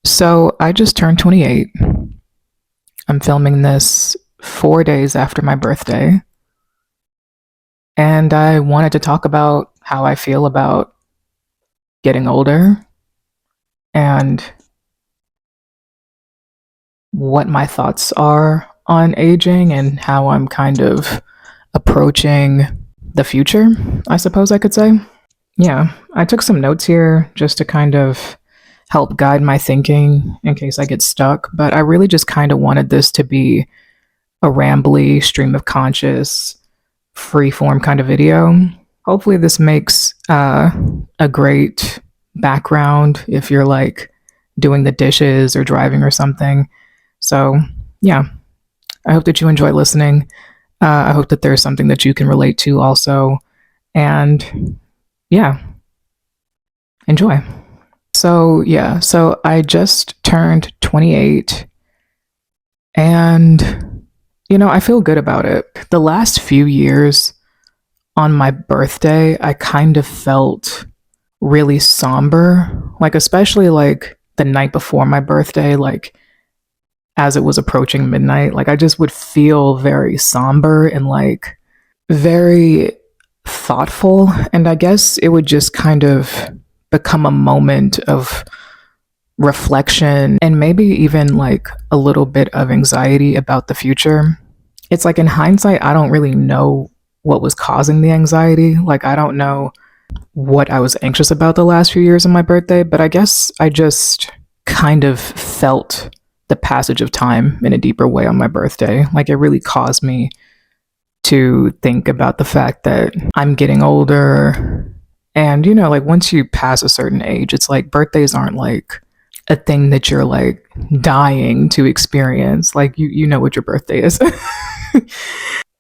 So I just turned 28. I'm filming this 4 days after my birthday. And I wanted to talk about how I feel about getting older and what my thoughts are on aging and how I'm kind of approaching the future, I suppose I could say. Yeah, I took some notes here just to kind of help guide my thinking in case I get stuck, but I really just kind of wanted this to be a rambly stream of conscious free form kind of video. Hopefully, this makes a great background if you're like doing the dishes or driving or something. So, yeah, I hope that you enjoy listening. I hope that there's something that you can relate to also. And yeah, enjoy. So I just turned 28 and I feel good about it. The last few years on my birthday, I kind of felt really somber, like especially like the night before my birthday, like as it was approaching midnight, like I just would feel very somber and like very thoughtful, and I guess it would just kind of become a moment of reflection and maybe even like a little bit of anxiety about the future. It's like in hindsight, I don't really know what was causing the anxiety. Like, I don't know what I was anxious about the last few years of my birthday, but I guess I just kind of felt the passage of time in a deeper way on my birthday. Like, it really caused me to think about the fact that I'm getting older. And, like once you pass a certain age, it's like birthdays aren't like a thing that you're like dying to experience. Like, you know what your birthday is.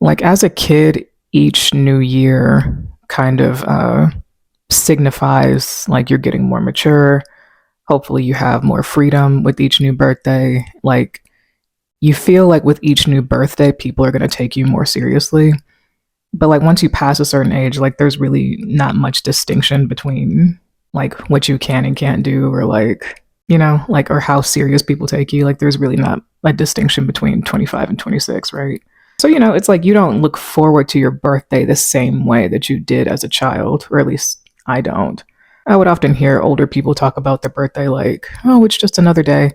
Like, as a kid, each new year kind of signifies like you're getting more mature. Hopefully, you have more freedom with each new birthday. Like, you feel like with each new birthday, people are going to take you more seriously. But like, once you pass a certain age, like, there's really not much distinction between like what you can and can't do, or like, like, or how serious people take you. Like, there's really not a distinction between 25 and 26, right? So, it's like you don't look forward to your birthday the same way that you did as a child, or at least I don't. I would often hear older people talk about their birthday like, oh, it's just another day.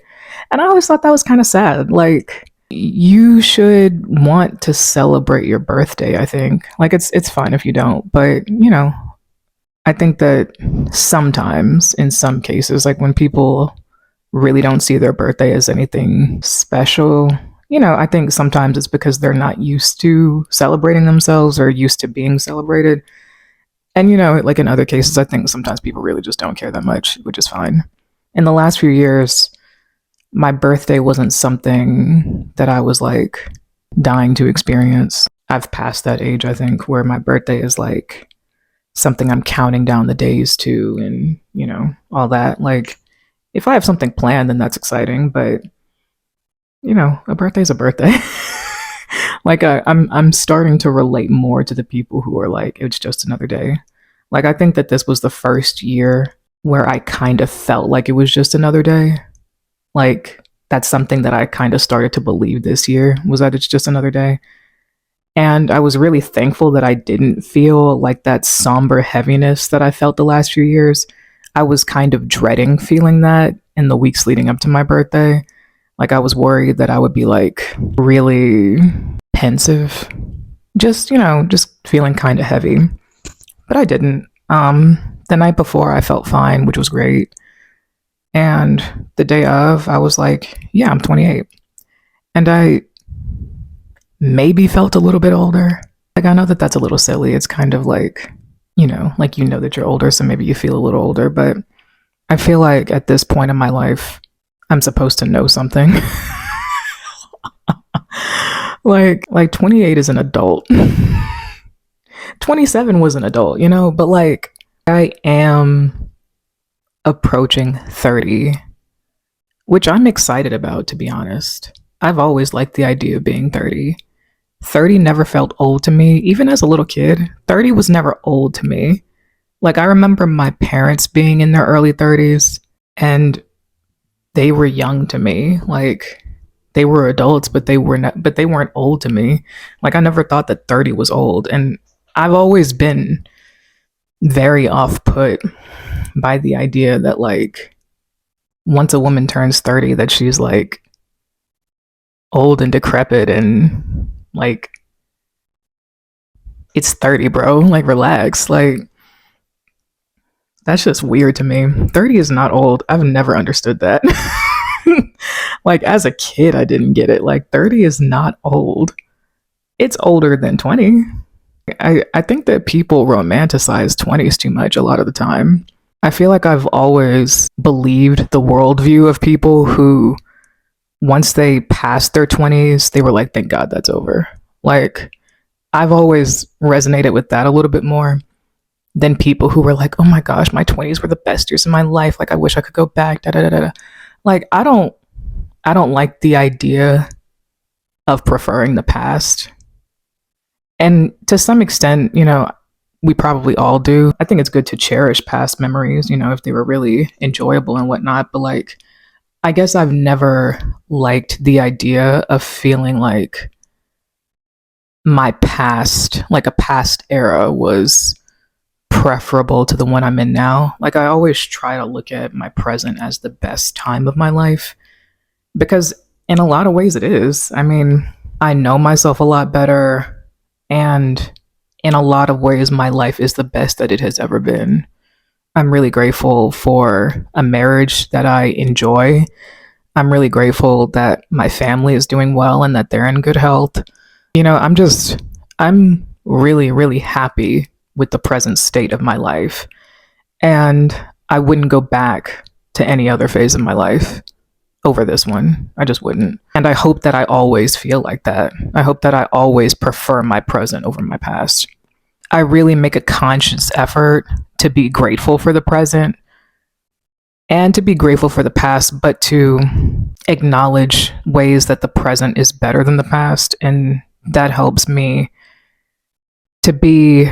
And I always thought that was kind of sad. Like, you should want to celebrate your birthday, I think. Like, it's fine if you don't, but I think that sometimes in some cases, like when people really don't see their birthday as anything special, I think sometimes it's because they're not used to celebrating themselves or used to being celebrated. And, like in other cases, I think sometimes people really just don't care that much, which is fine. In the last few years, my birthday wasn't something that I was like dying to experience. I've passed that age, I think, where my birthday is like something I'm counting down the days to and, all that. Like, if I have something planned, then that's exciting, but a birthday's a birthday. Like, I'm starting to relate more to the people who are like, it's just another day. Like, I think that this was the first year where I kind of felt like it was just another day. Like, that's something that I kind of started to believe this year, was that it's just another day. And I was really thankful that I didn't feel like that somber heaviness that I felt the last few years. I was kind of dreading feeling that in the weeks leading up to my birthday. Like, I was worried that I would be like really pensive, just feeling kind of heavy. But I didn't. The night before, I felt fine, which was great. And the day of, I was like, yeah, I'm 28. And I maybe felt a little bit older. Like, I know that that's a little silly. It's kind of like, like that you're older, so maybe you feel a little older. But I feel like at this point in my life, I'm supposed to know something. like 28 is an adult. 27 was an adult, but like I am approaching 30, which I'm excited about, to be honest. I've always liked the idea of being 30. 30 never felt old to me, even as a little kid. 30 was never old to me. Like, I remember my parents being in their early 30s, and they were young to me. Like they were adults, but they weren't old to me. Like I never thought that 30 was old. And I've always been very off put by the idea that like once a woman turns 30 that she's like old and decrepit and like it's 30, bro. Like relax. Like that's just weird to me. 30 is not old. I've never understood that. Like as a kid I didn't get it. Like 30 is not old. It's older than 20. I think that people romanticize 20s too much a lot of the time. I feel like I've always believed the worldview of people who, once they passed their 20s, they were like, thank God that's over. Like, I've always resonated with that a little bit more than people who were like, oh my gosh, my 20s were the best years of my life. Like, I wish I could go back. Da, da, da, da. Like, I don't like the idea of preferring the past. And to some extent, you know, we probably all do. I think it's good to cherish past memories, you know, if they were really enjoyable and whatnot. But like, I guess I've never liked the idea of feeling like my past, like a past era, was preferable to the one I'm in now. Like, I always try to look at my present as the best time of my life because, in a lot of ways, it is. I mean, I know myself a lot better. And in a lot of ways, my life is the best that it has ever been. I'm really grateful for a marriage that I enjoy. I'm really grateful that my family is doing well and that they're in good health. You know, I'm really, really happy with the present state of my life. And I wouldn't go back to any other phase of my life over this one. I just wouldn't. And I hope that I always feel like that. I hope that I always prefer my present over my past. I really make a conscious effort to be grateful for the present and to be grateful for the past, but to acknowledge ways that the present is better than the past. And that helps me to be,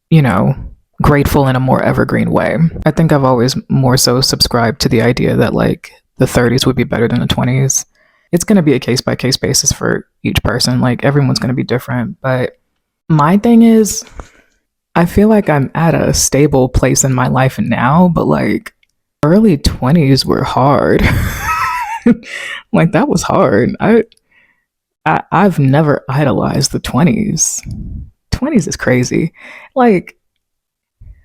you know, grateful in a more evergreen way. I think I've always more so subscribed to the idea that like the 30s would be better than the 20s. It's going to be a case by case basis for each person. Like everyone's going to be different. But my thing is, I feel like I'm at a stable place in my life now, but like early 20s were hard. Like that was hard. I've never idolized the 20s. 20s is crazy. Like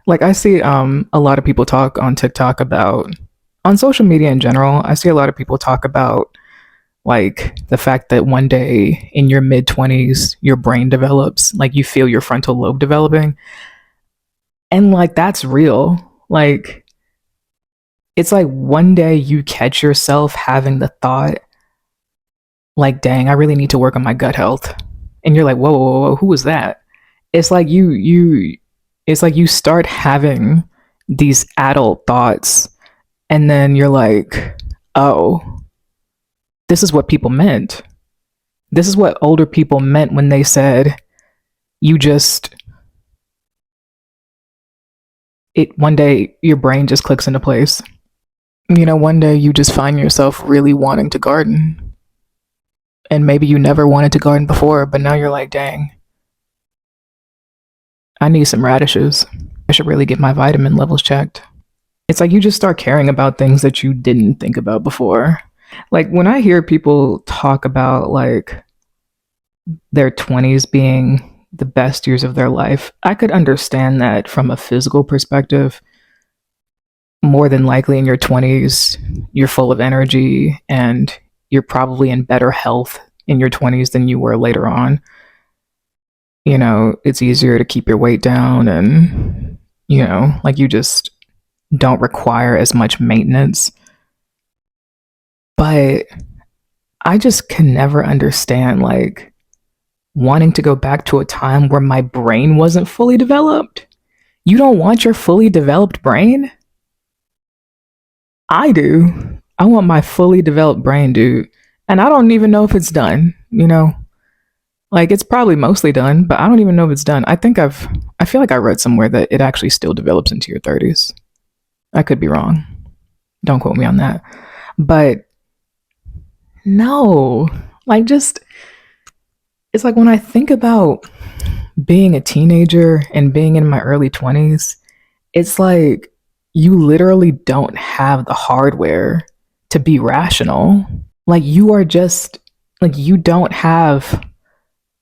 I see a lot of people talk on TikTok about, on social media in general, I see a lot of people talk about like the fact that one day in your mid 20s your brain develops, like you feel your frontal lobe developing. And like that's real. Like it's like one day you catch yourself having the thought like, dang, I really need to work on my gut health. And you're like, whoa, whoa, whoa, who was that? It's like it's like you start having these adult thoughts and then you're like, oh, this is what people meant. This is what older people meant when they said you just, it one day your brain just clicks into place. You know, one day you just find yourself really wanting to garden. And maybe you never wanted to garden before, but now you're like, dang, I need some radishes. I should really get my vitamin levels checked. It's like you just start caring about things that you didn't think about before. Like when I hear people talk about like their 20s being the best years of their life, I could understand that from a physical perspective. More than likely in your 20s, you're full of energy and you're probably in better health in your 20s than you were later on. You know, it's easier to keep your weight down and, you know, like you just don't require as much maintenance. But I just can never understand like wanting to go back to a time where my brain wasn't fully developed. You don't want your fully developed brain? I do. I want my fully developed brain, dude. And I don't even know if it's done, you know? Like it's probably mostly done, but I don't even know if it's done. I feel like I read somewhere that it actually still develops into your 30s. I could be wrong. Don't quote me on that. But no, like, just, it's like when I think about being a teenager and being in my early 20s, it's like you literally don't have the hardware to be rational. Like, you are just, like, you don't have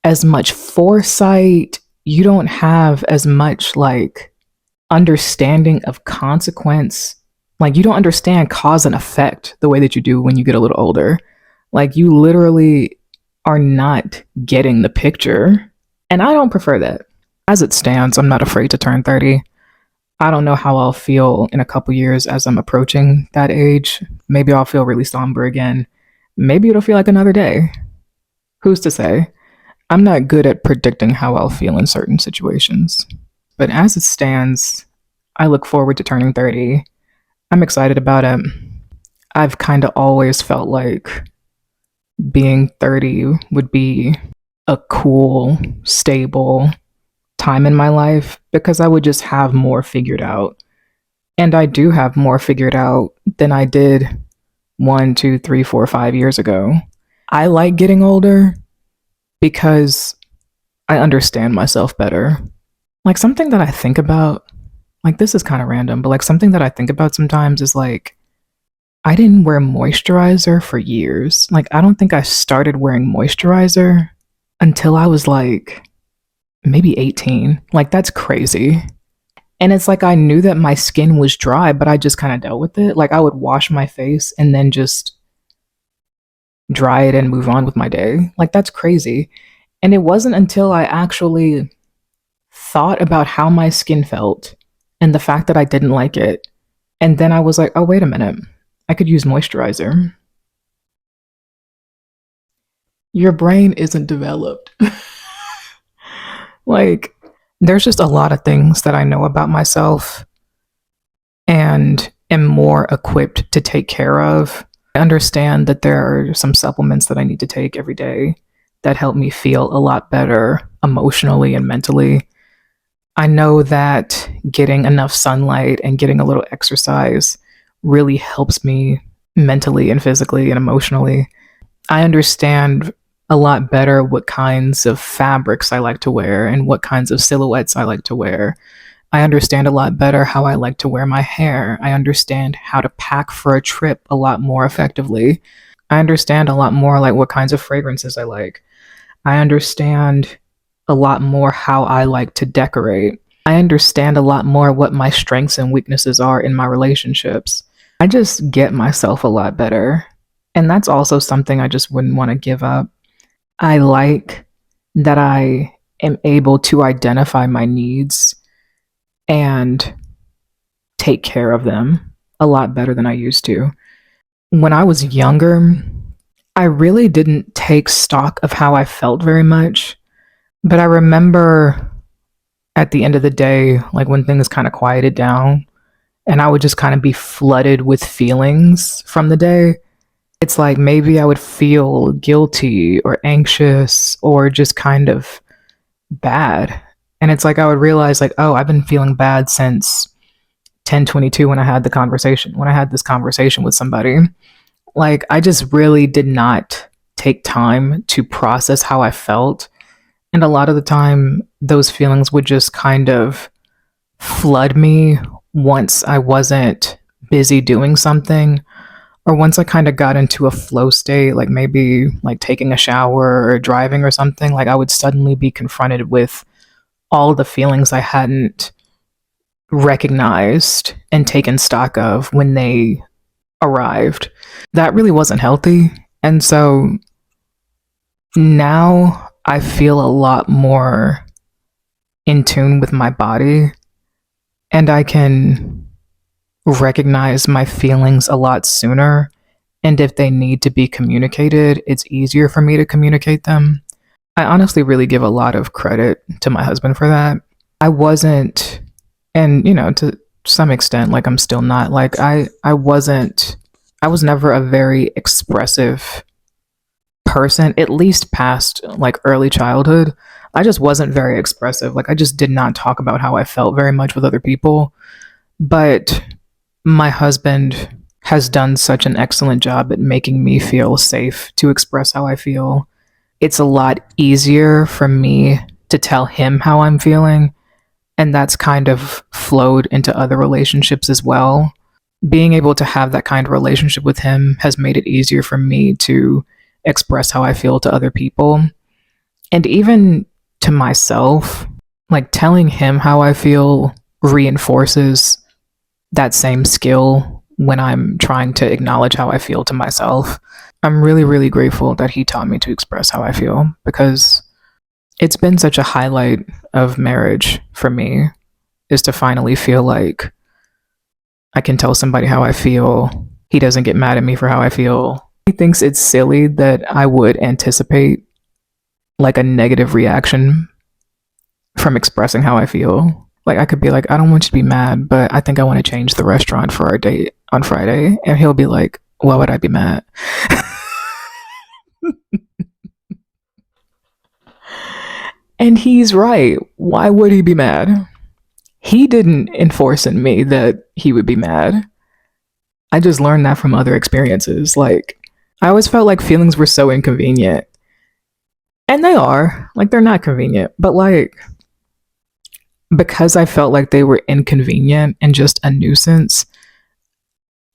as much foresight. You don't have as much, like, understanding of consequence. Like, you don't understand cause and effect the way that you do when you get a little older. Like, you literally are not getting the picture. And I don't prefer that. As it stands, I'm not afraid to turn 30. I don't know how I'll feel in a couple years as I'm approaching that age. Maybe I'll feel really somber again. Maybe it'll feel like another day. Who's to say? I'm not good at predicting how I'll feel in certain situations. But as it stands, I look forward to turning 30. I'm excited about it. I've kind of always felt like being 30 would be a cool, stable time in my life because I would just have more figured out. And I do have more figured out than I did 1, 2, 3, 4, 5 years ago. I like getting older because I understand myself better. Like, something that I think about, like, this is kind of random, but like something that I think about sometimes is like, I didn't wear moisturizer for years. Like, I don't think I started wearing moisturizer until I was like maybe 18. Like, that's crazy. And it's like I knew that my skin was dry, but I just kind of dealt with it. Like, I would wash my face and then just dry it and move on with my day. Like, that's crazy. And it wasn't until I actually thought about how my skin felt and the fact that I didn't like it. And then I was like, oh, wait a minute. I could use moisturizer. Your brain isn't developed. Like, there's just a lot of things that I know about myself and am more equipped to take care of. I understand that there are some supplements that I need to take every day that help me feel a lot better emotionally and mentally. I know that getting enough sunlight and getting a little exercise really helps me mentally and physically and emotionally. I understand a lot better what kinds of fabrics I like to wear and what kinds of silhouettes I like to wear. I understand a lot better how I like to wear my hair. I understand how to pack for a trip a lot more effectively. I understand a lot more like what kinds of fragrances I like. I understand a lot more how I like to decorate. I understand a lot more what my strengths and weaknesses are in my relationships. I just get myself a lot better. And that's also something I just wouldn't want to give up. I like that I am able to identify my needs and take care of them a lot better than I used to. When I was younger, I really didn't take stock of how I felt very much. But I remember at the end of the day, like when things kind of quieted down and I would just kind of be flooded with feelings from the day, it's like maybe I would feel guilty or anxious or just kind of bad. And it's like I would realize, like, oh, I've been feeling bad since 10:22 when I had this conversation with somebody. Like, I just really did not take time to process how I felt. And a lot of the time, those feelings would just kind of flood me once I wasn't busy doing something, or once I kind of got into a flow state, like maybe like taking a shower or driving or something. Like, I would suddenly be confronted with all the feelings I hadn't recognized and taken stock of when they arrived. That really wasn't healthy. And so now I feel a lot more in tune with my body and I can recognize my feelings a lot sooner. And if they need to be communicated, it's easier for me to communicate them. I honestly really give a lot of credit to my husband for that. I wasn't, and to some extent, like I'm still not, like I was never a very expressive person, at least past like early childhood. I just wasn't very expressive. Like, I just did not talk about how I felt very much with other people. But my husband has done such an excellent job at making me feel safe to express how I feel. It's a lot easier for me to tell him how I'm feeling, and that's kind of flowed into other relationships as well. Being able to have that kind of relationship with him has made it easier for me to express how I feel to other people. And even to myself, like telling him how I feel reinforces that same skill when I'm trying to acknowledge how I feel to myself. I'm really, really grateful that he taught me to express how I feel because it's been such a highlight of marriage for me is to finally feel like I can tell somebody how I feel. He doesn't get mad at me for how I feel. He thinks it's silly that I would anticipate like a negative reaction from expressing how I feel. Like I could be like, I don't want you to be mad, but I think I want to change the restaurant for our date on Friday. And he'll be like, why would I be mad? And he's right. Why would he be mad? He didn't enforce in me that he would be mad. I just learned that from other experiences. Like, I always felt like feelings were so inconvenient. And they are. Like, they're not convenient. But, like, because I felt like they were inconvenient and just a nuisance,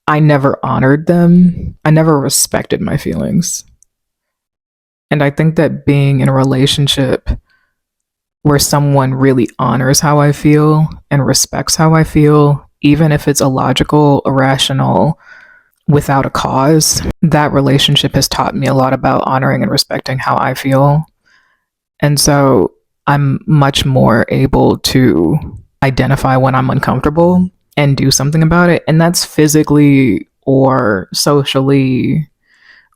I never honored them. I never respected my feelings. And I think that being in a relationship where someone really honors how I feel and respects how I feel, even if it's illogical, irrational, without a cause, that relationship has taught me a lot about honoring and respecting how I feel. And so I'm much more able to identify when I'm uncomfortable and do something about it. And that's physically or socially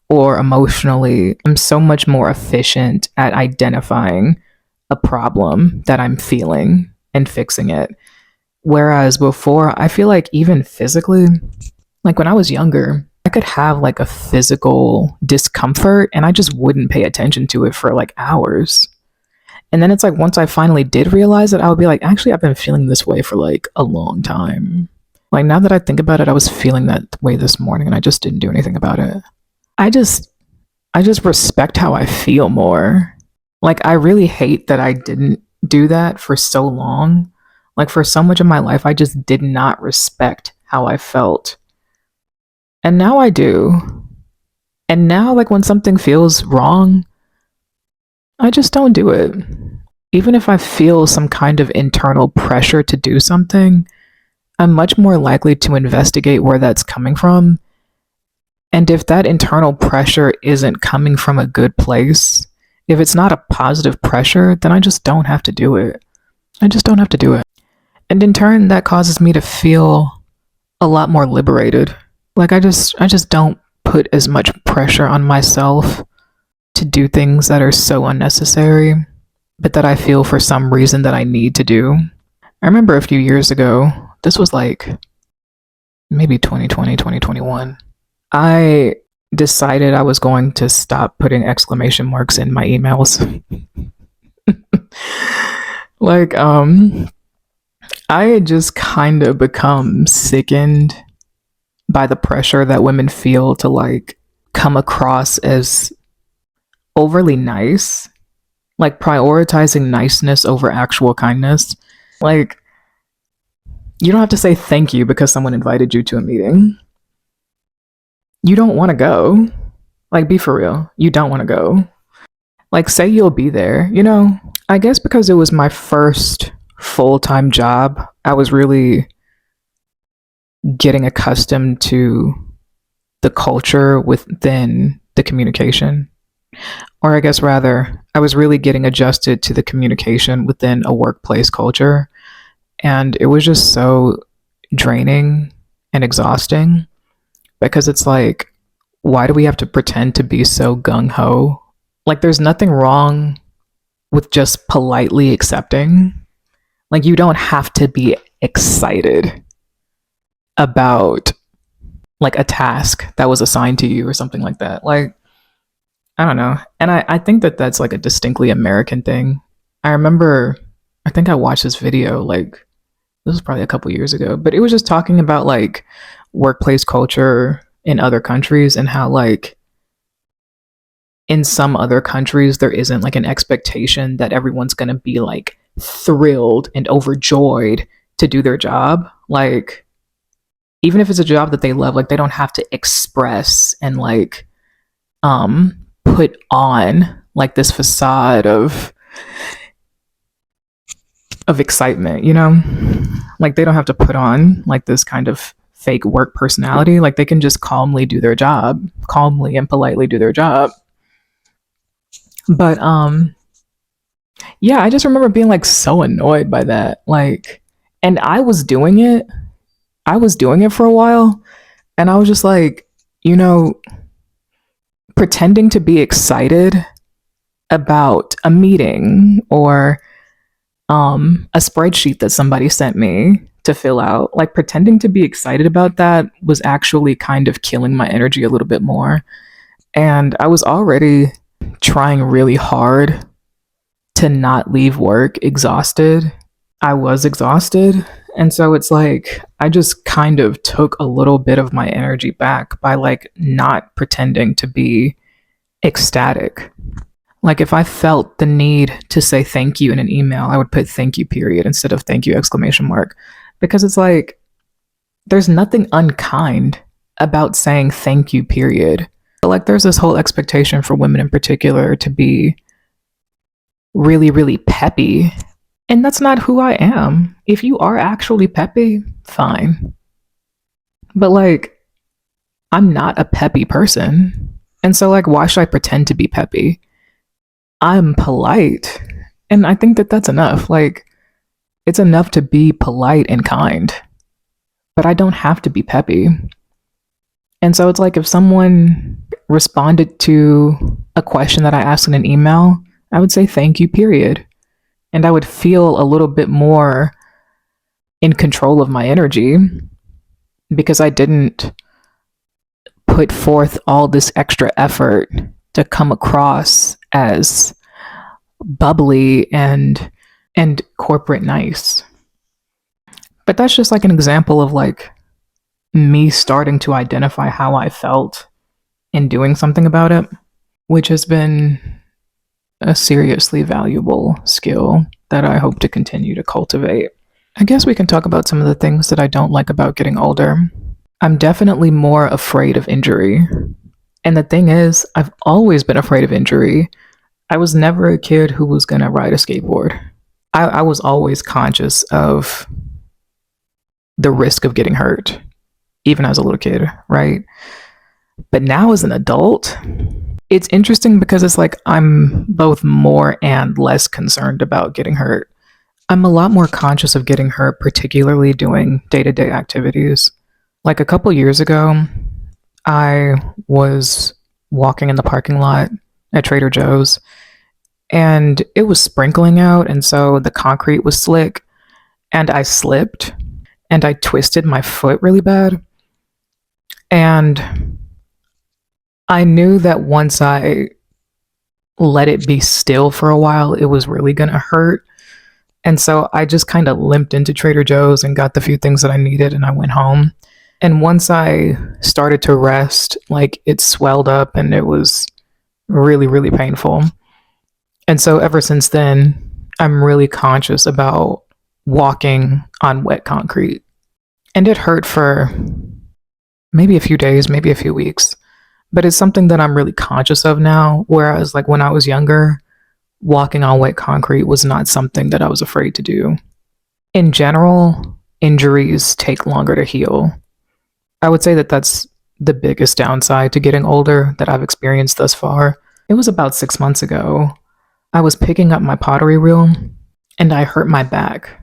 or emotionally. I'm so much more efficient at identifying a problem that I'm feeling and fixing it. Whereas before, I feel like even physically, like when I was younger, I could have like a physical discomfort and I just wouldn't pay attention to it for like hours. And then it's like once I finally did realize it, I would be like, actually, I've been feeling this way for like a long time. Like now that I think about it, I was feeling that way this morning and I just didn't do anything about it. I just I just respect how I feel more. Like I really hate that I didn't do that for so long. Like for so much of my life I just did not respect how I felt. And now I do. And now like when something feels wrong, I just don't do it. Even if I feel some kind of internal pressure to do something, I'm much more likely to investigate where that's coming from. And if that internal pressure isn't coming from a good place, if it's not a positive pressure, then I just don't have to do it. I just don't have to do it. And in turn, that causes me to feel a lot more liberated. Like I just don't put as much pressure on myself to do things that are so unnecessary, but that I feel for some reason that I need to do. I remember a few years ago, this was like maybe 2020, 2021. I decided I was going to stop putting exclamation marks in my emails. like, I had just kind of become sickened by the pressure that women feel to like come across as overly nice, like prioritizing niceness over actual kindness. Like, you don't have to say thank you because someone invited you to a meeting. You don't want to go. Like, be for real. You don't want to go. Like, say you'll be there, you know? I guess because it was my first full time job, I was really getting accustomed to the culture within the communication. Or I guess rather, I was really getting adjusted to the communication within a workplace culture. And it was just so draining and exhausting because it's like, why do we have to pretend to be so gung ho? Like, there's nothing wrong with just politely accepting. Like, you don't have to be excited about like a task that was assigned to you or something like that. Like, I don't know. And I think that that's like a distinctly American thing. I remember, I think I watched this video like This was probably a couple years ago, but it was just talking about like workplace culture in other countries and how like in some other countries there isn't like an expectation that everyone's going to be like thrilled and overjoyed to do their job. Like even if it's a job that they love, like they don't have to express and like put on like this facade of excitement, you know? Like they don't have to put on like this kind of fake work personality. Like they can just calmly do their job, calmly and politely do their job. But yeah, I just remember being like so annoyed by that. Like and I was doing it. I was doing it for a while and I was just like, you know, pretending to be excited about a meeting or a spreadsheet that somebody sent me to fill out, like pretending to be excited about that was actually kind of killing my energy a little bit more. And I was already trying really hard to not leave work exhausted. I was exhausted. And so it's like I just kind of took a little bit of my energy back by like not pretending to be ecstatic. Like if I felt the need to say thank you in an email, I would put thank you period instead of thank you exclamation mark because it's like there's nothing unkind about saying thank you period. But like there's this whole expectation for women in particular to be really really peppy and that's not who I am. If you are actually peppy, fine. But like I'm not a peppy person. And so like why should I pretend to be peppy? I'm polite. And I think that that's enough. Like, it's enough to be polite and kind, but I don't have to be peppy. And so it's like if someone responded to a question that I asked in an email, I would say thank you, period. And I would feel a little bit more in control of my energy because I didn't put forth all this extra effort to come across as bubbly and corporate nice. But that's just like an example of like me starting to identify how I felt and doing something about it, which has been a seriously valuable skill that I hope to continue to cultivate. I guess we can talk about some of the things that I don't like about getting older. I'm definitely more afraid of injury. And the thing is, I've always been afraid of injury. I was never a kid who was going to ride a skateboard. I was always conscious of the risk of getting hurt, even as a little kid, right? But now as an adult, it's interesting because it's like I'm both more and less concerned about getting hurt. I'm a lot more conscious of getting hurt, particularly doing day to day activities. Like a couple years ago, I was walking in the parking lot at Trader Joe's and it was sprinkling out. And so the concrete was slick and I slipped and I twisted my foot really bad. And I knew that once I let it be still for a while, it was really going to hurt. And so I just kind of limped into Trader Joe's and got the few things that I needed and I went home. And once I started to rest, like it swelled up and it was really, really painful. And so ever since then, I'm really conscious about walking on wet concrete. And it hurt for maybe a few days, maybe a few weeks. But it's something that I'm really conscious of now. Whereas, like when I was younger, walking on wet concrete was not something that I was afraid to do. In general, injuries take longer to heal. I would say that that's the biggest downside to getting older that I've experienced thus far. It was about 6 months ago. I was picking up my pottery wheel and I hurt my back.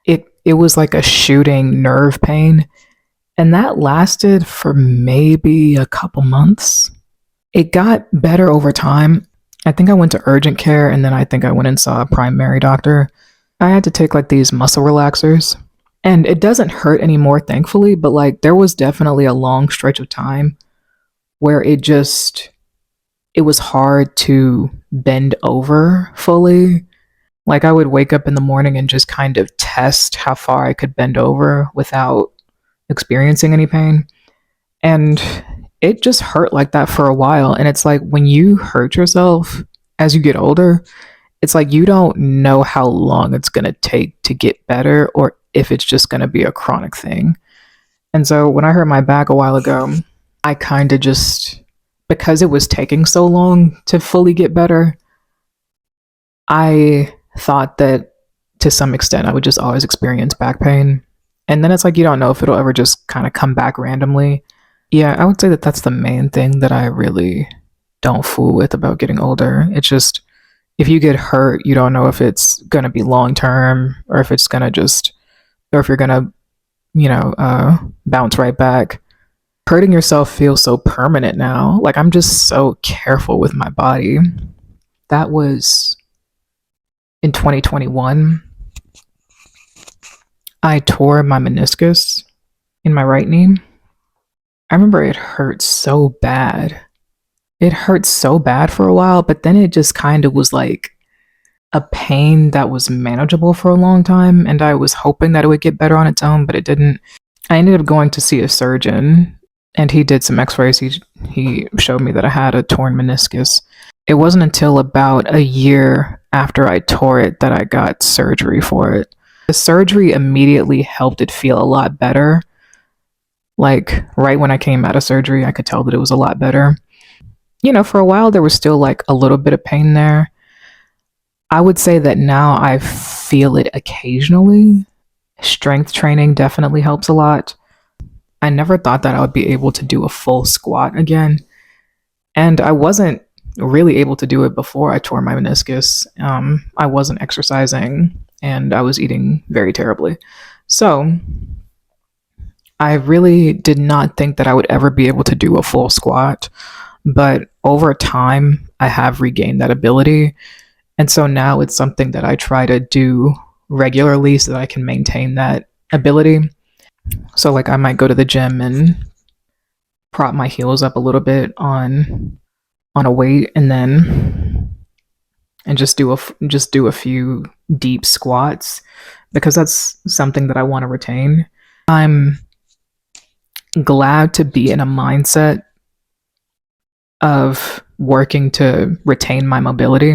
It was like a shooting nerve pain. And that lasted for maybe a couple months. It got better over time. I think I went to urgent care and then I think I went and saw a primary doctor. I had to take like these muscle relaxers. And it doesn't hurt anymore, thankfully, but like there was definitely a long stretch of time where it was hard to bend over fully. Like I would wake up in the morning and just kind of test how far I could bend over without experiencing any pain. And it just hurt like that for a while. And it's like when you hurt yourself as you get older, it's like you don't know how long it's going to take to get better or if it's just going to be a chronic thing. And so when I hurt my back a while ago, I kind of just, because it was taking so long to fully get better, I thought that to some extent I would just always experience back pain. And then it's like you don't know if it'll ever just kind of come back randomly. Yeah, I would say that that's the main thing that I really don't fool with about getting older. It's just if you get hurt, you don't know if it's going to be long term or if it's going to just, or if you're going to, bounce right back. Hurting yourself feels so permanent now. Like I'm just so careful with my body. That was in 2021. I tore my meniscus in my right knee. I remember it hurt so bad. It hurt so bad for a while, but then it just kind of was like a pain that was manageable for a long time. And I was hoping that it would get better on its own, but it didn't. I ended up going to see a surgeon and he did some x-rays. He showed me that I had a torn meniscus. It wasn't until about a year after I tore it that I got surgery for it. The surgery immediately helped it feel a lot better. Like right when I came out of surgery, I could tell that it was a lot better. For a while there was still like a little bit of pain there. I would say that now I feel it occasionally. Strength training definitely helps a lot. I never thought that I would be able to do a full squat again. And I wasn't really able to do it before I tore my meniscus. I wasn't exercising and I was eating very terribly. So I really did not think that I would ever be able to do a full squat. But over time, I have regained that ability. And so now it's something that I try to do regularly so that I can maintain that ability. So like I might go to the gym and prop my heels up a little bit on a weight and just do a few deep squats because that's something that I want to retain. I'm glad to be in a mindset of working to retain my mobility.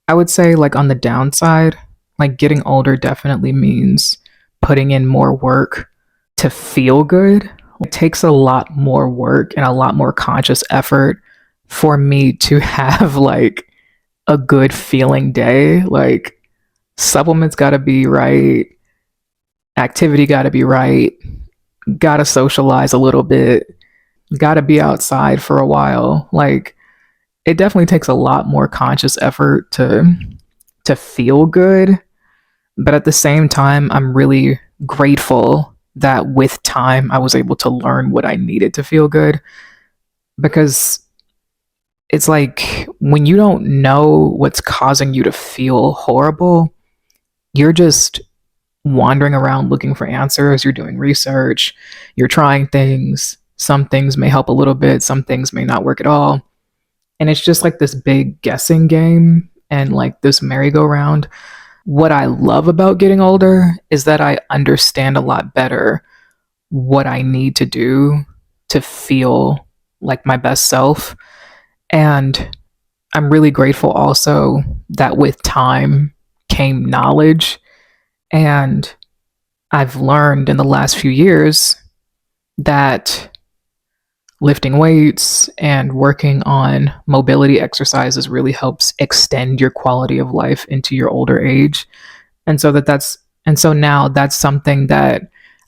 I would say like on the downside, like getting older definitely means putting in more work to feel good. It takes a lot more work and a lot more conscious effort for me to have like a good feeling day. Like supplements got to be right, activity got to be right, got to socialize a little bit, got to be outside for a while. Like it definitely takes a lot more conscious effort to feel good. But at the same time, I'm really grateful that with time I was able to learn what I needed to feel good. Because it's like when you don't know what's causing you to feel horrible, you're just wandering around looking for answers. You're doing research, you're trying things. Some things may help a little bit, some things may not work at all. And it's just like this big guessing game and like this merry-go-round. What I love about getting older is that I understand a lot better what I need to do to feel like my best self. And I'm really grateful also that with time came knowledge. And I've learned in the last few years that lifting weights and working on mobility exercises really helps extend your quality of life into your older age. And so now that's something that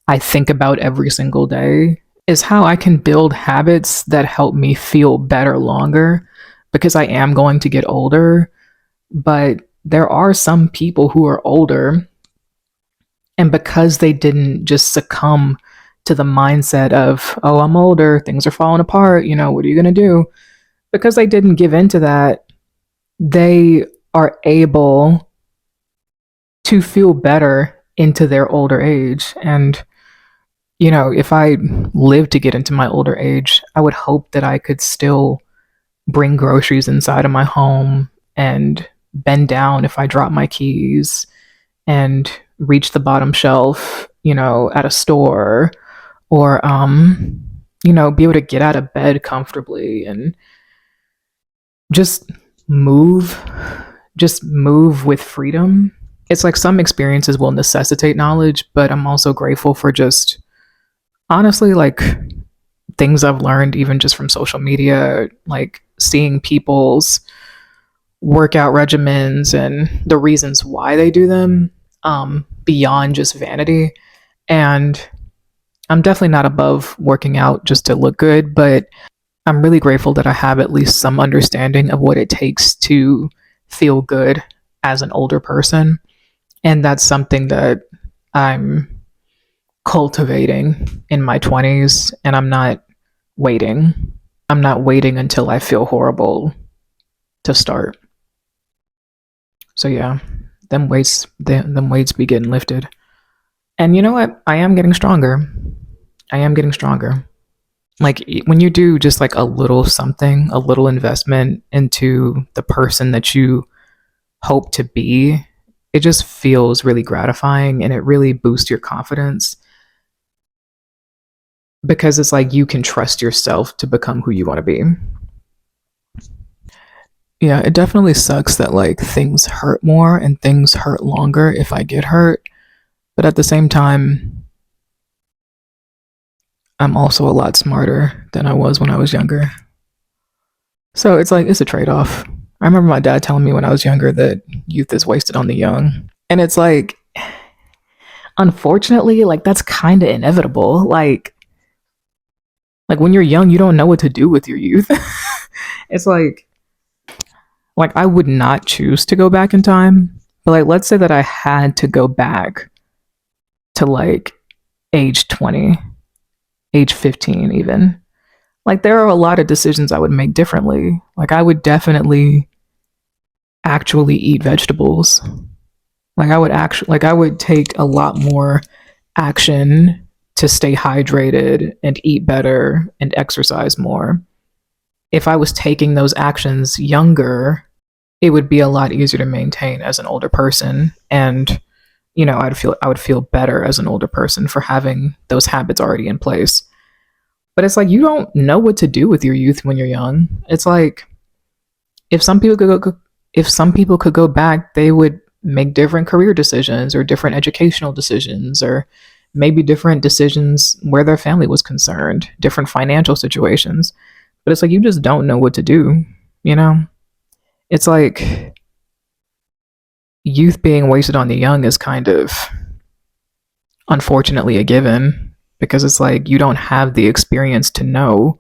I think about every single day is how I can build habits that help me feel better longer because I am going to get older. But there are some people who are older and because they didn't just succumb to the mindset of, oh, I'm older, things are falling apart, what are you going to do? Because they didn't give into that, they are able to feel better into their older age. And, if I live to get into my older age, I would hope that I could still bring groceries inside of my home and bend down if I drop my keys and reach the bottom shelf, at a store, or be able to get out of bed comfortably and just move, just move with freedom. It's like some experiences will necessitate knowledge, but I'm also grateful for just honestly like things I've learned even just from social media, like seeing people's workout regimens and the reasons why they do them, beyond just vanity. And I'm definitely not above working out just to look good, but I'm really grateful that I have at least some understanding of what it takes to feel good as an older person. And that's something that I'm cultivating in my 20s, and I'm not waiting. I'm not waiting until I feel horrible to start. So yeah, them weights be getting lifted. And you know what? I am getting stronger. I am getting stronger. Like when you do just like a little something, a little investment into the person that you hope to be, it just feels really gratifying and it really boosts your confidence because it's like you can trust yourself to become who you want to be. Yeah, it definitely sucks that like things hurt more and things hurt longer if I get hurt. But at the same time, I'm also a lot smarter than I was when I was younger. So it's like, it's a trade off. I remember my dad telling me when I was younger that youth is wasted on the young. And it's like, unfortunately, like that's kind of inevitable. Like when you're young, you don't know what to do with your youth. It's like I would not choose to go back in time, but like let's say that I had to go back to like age 20, age 15 even. Like there are a lot of decisions I would make differently. Like I would definitely actually eat vegetables. I would take a lot more action to stay hydrated and eat better and exercise more. If I was taking those actions younger, it would be a lot easier to maintain as an older person, and I would feel better as an older person for having those habits already in place. But it's like you don't know what to do with your youth when you're young. It's like if some people could go back, they would make different career decisions or different educational decisions or maybe different decisions where their family was concerned, different financial situations. But it's like you just don't know what to do, you know? It's like youth being wasted on the young is kind of unfortunately a given because it's like you don't have the experience to know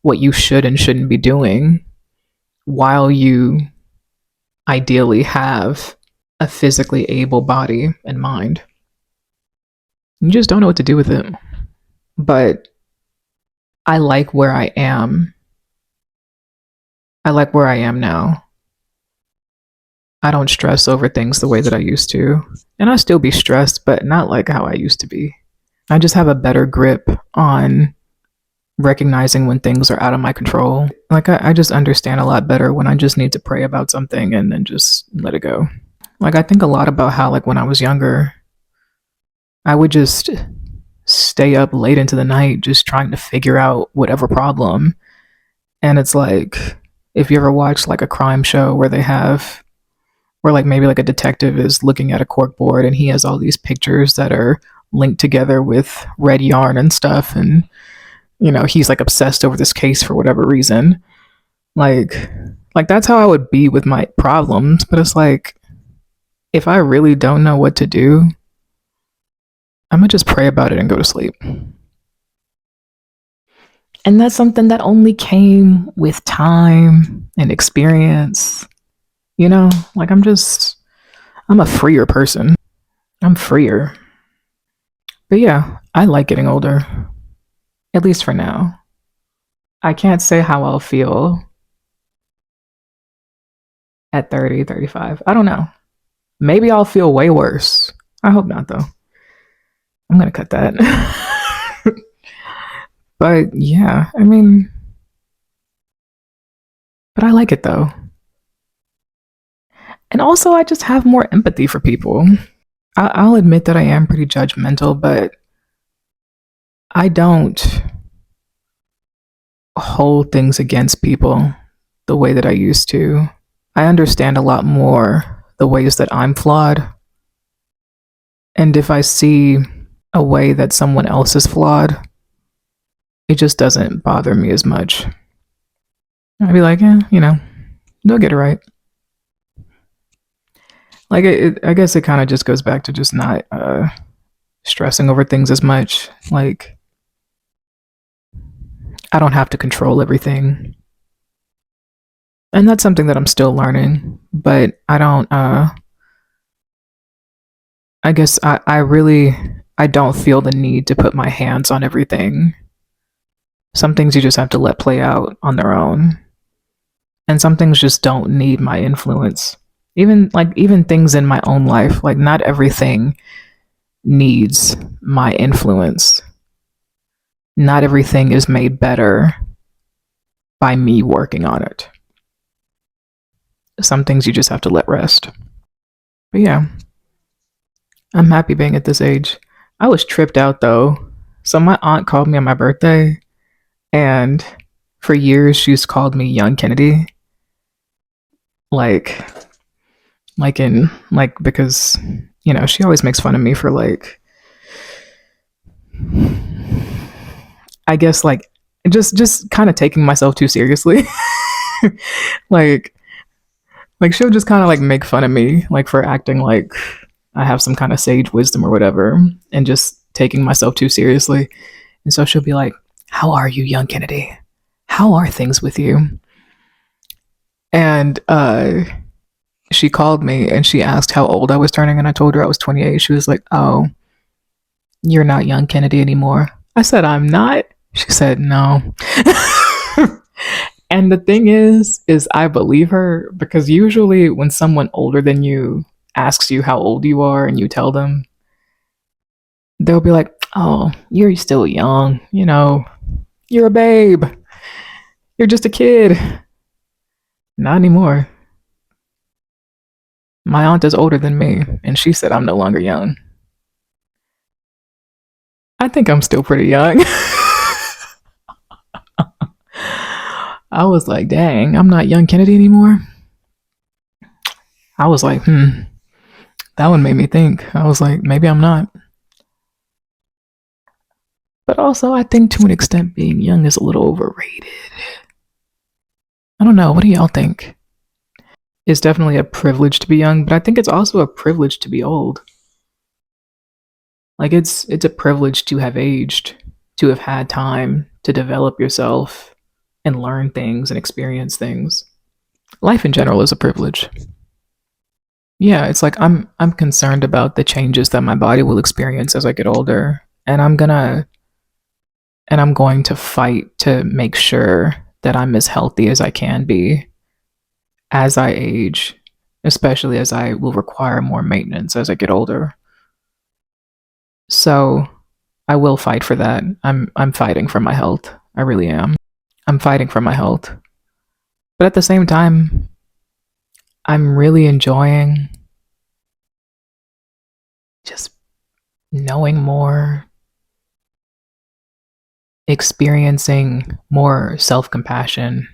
what you should and shouldn't be doing while you ideally have a physically able body and mind. You just don't know what to do with it. But I like where I am. I like where I am now. I don't stress over things the way that I used to. And I still be stressed, but not like how I used to be. I just have a better grip on recognizing when things are out of my control. Like I just understand a lot better when I just need to pray about something and then just let it go. Like I think a lot about how like when I was younger, I would just stay up late into the night just trying to figure out whatever problem. And it's like if you ever watch like a crime show where like maybe like a detective is looking at a cork board and he has all these pictures that are linked together with red yarn and stuff, and he's like obsessed over this case for whatever reason. Like that's how I would be with my problems. But it's like if I really don't know what to do, I'm gonna just pray about it and go to sleep. And that's something that only came with time and experience. Like I'm a freer person. I'm freer. But yeah, I like getting older, at least for now. I can't say how I'll feel at 30, 35. I don't know. Maybe I'll feel way worse. I hope not, though. I'm going to cut that. But yeah, I mean, but I like it though. And also, I just have more empathy for people. I'll admit that I am pretty judgmental, but I don't hold things against people the way that I used to. I understand a lot more the ways that I'm flawed. And if I see a way that someone else is flawed, it just doesn't bother me as much. I'd be like, they'll get it right. Like, I guess it kind of just goes back to just not stressing over things as much. Like, I don't have to control everything. And that's something that I'm still learning, but I don't, I guess I don't feel the need to put my hands on everything. Some things you just have to let play out on their own. And some things just don't need my influence. Even things in my own life, like not everything needs my influence. Not everything is made better by me working on it. Some things you just have to let rest. But yeah, I'm happy being at this age. I was tripped out though. So my aunt called me on my birthday, and for years she's called me Young Kennedy. Like because she always makes fun of me for I guess just kind of taking myself too seriously. like she'll just kind of make fun of me for acting like I have some kind of sage wisdom or whatever, and just taking myself too seriously. And so she'll be like, "How are you, Young Kennedy? How are things with you?" And she called me and she asked how old I was turning, and I told her I was 28. She was like, "Oh, you're not Young Kennedy anymore." I said, "I'm not." She said, "No." And the thing is I believe her, because usually when someone older than you asks you how old you are and you tell them, they'll be like, "Oh, you're still young. You're a babe. You're just a kid." Not anymore. My aunt is older than me, and she said I'm no longer young. I think I'm still pretty young. I was like, dang, I'm not Young Kennedy anymore. I was like, that one made me think. I was like, maybe I'm not. But also, I think to an extent, being young is a little overrated. I don't know. What do y'all think? It's definitely a privilege to be young, but I think it's also a privilege to be old. Like it's a privilege to have aged, to have had time to develop yourself and learn things and experience things. Life in general is a privilege. Yeah, it's like I'm concerned about the changes that my body will experience as I get older, and I'm going to fight to make sure that I'm as healthy as I can be as I age, especially as I will require more maintenance as I get older. So I will fight for that. I'm fighting for my health. I really am. I'm fighting for my health. But at the same time, I'm really enjoying just knowing more, experiencing more self-compassion,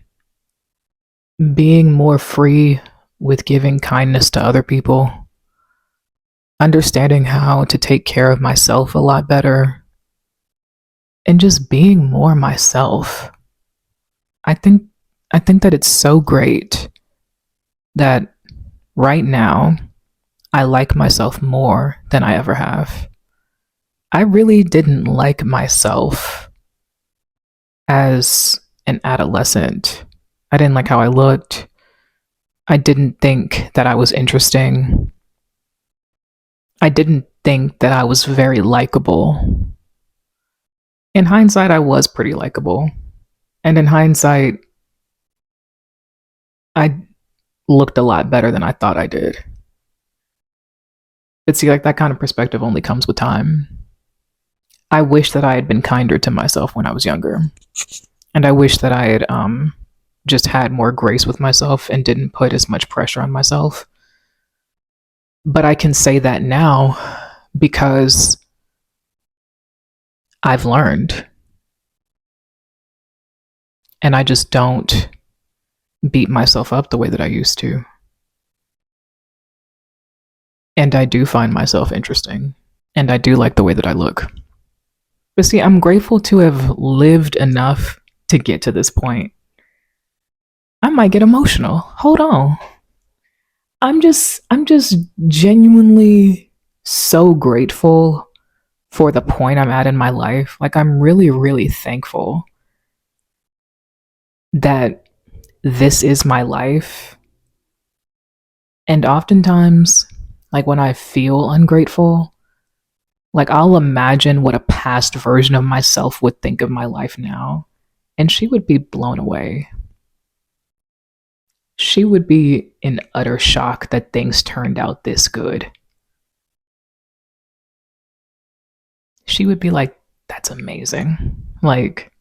being more free with giving kindness to other people, understanding how to take care of myself a lot better, and just being more myself. I think that it's so great that right now I like myself more than I ever have. I really didn't like myself as an adolescent. I didn't like how I looked. I didn't think that I was interesting. I didn't think that I was very likable. In hindsight, I was pretty likable. And in hindsight, I looked a lot better than I thought I did. But see, that kind of perspective only comes with time. I wish that I had been kinder to myself when I was younger. And I wish that I had just had more grace with myself and didn't put as much pressure on myself. But I can say that now because I've learned, and I just don't beat myself up the way that I used to. And I do find myself interesting, and I do like the way that I look. But see, I'm grateful to have lived enough to get to this point. I might get emotional. Hold on. I'm just genuinely so grateful for the point I'm at in my life. Like, I'm really, really thankful that this is my life. And oftentimes, like, when I feel ungrateful, like, I'll imagine what a past version of myself would think of my life now, and she would be blown away. She would be in utter shock that things turned out this good. She would be like, that's amazing. Like,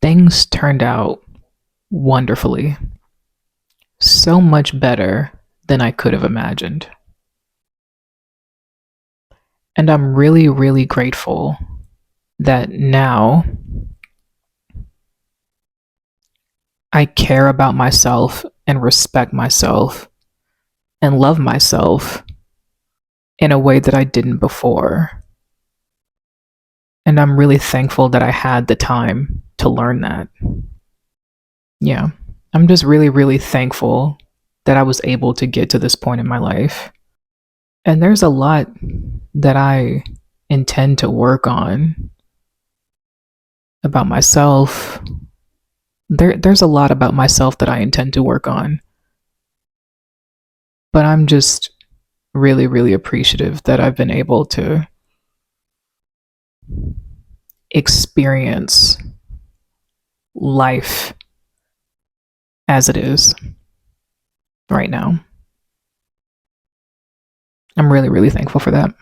things turned out wonderfully. So much better than I could have imagined. And I'm really, really grateful that now I care about myself and respect myself and love myself in a way that I didn't before. And I'm really thankful that I had the time to learn that. Yeah, I'm just really, really thankful that I was able to get to this point in my life. And there's a lot that I intend to work on about myself. There's a lot about myself that I intend to work on. But I'm just really, really appreciative that I've been able to experience life as it is right now. I'm really, really thankful for that.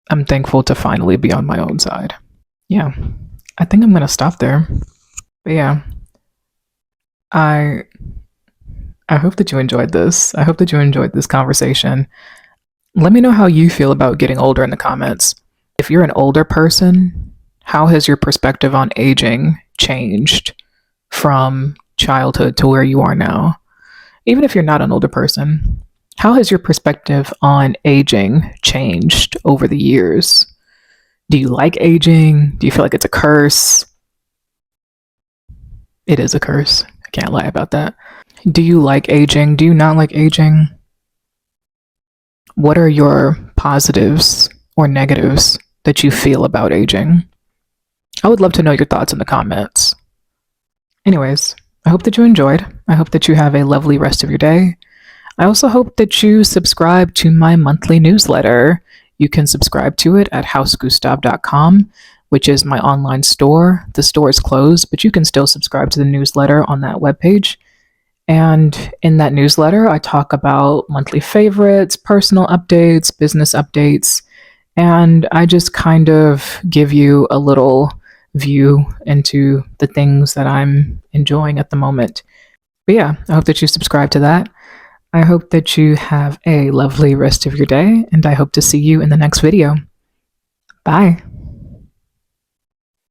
I'm thankful to finally be on my own side. Yeah, I think I'm gonna stop there. But yeah, I I hope that you enjoyed this. I hope that you enjoyed this conversation. Let me know how you feel about getting older in the comments. If you're an older person, how has your perspective on aging changed from childhood to where you are now? Even if you're not an older person, how has your perspective on aging changed over the years? Do you like aging? Do you feel like it's a curse? It is a curse. I can't lie about that. Do you like aging? Do you not like aging? What are your positives or negatives that you feel about aging? I would love to know your thoughts in the comments. Anyways, I hope that you enjoyed. I hope that you have a lovely rest of your day. I also hope that you subscribe to my monthly newsletter. You can subscribe to it at housegustav.com, which is my online store. The store is closed, but you can still subscribe to the newsletter on that webpage. And in that newsletter, I talk about monthly favorites, personal updates, business updates, and I just kind of give you a little view into the things that I'm enjoying at the moment. But yeah, I hope that you subscribe to that. I hope that you have a lovely rest of your day, and I hope to see you in the next video. Bye.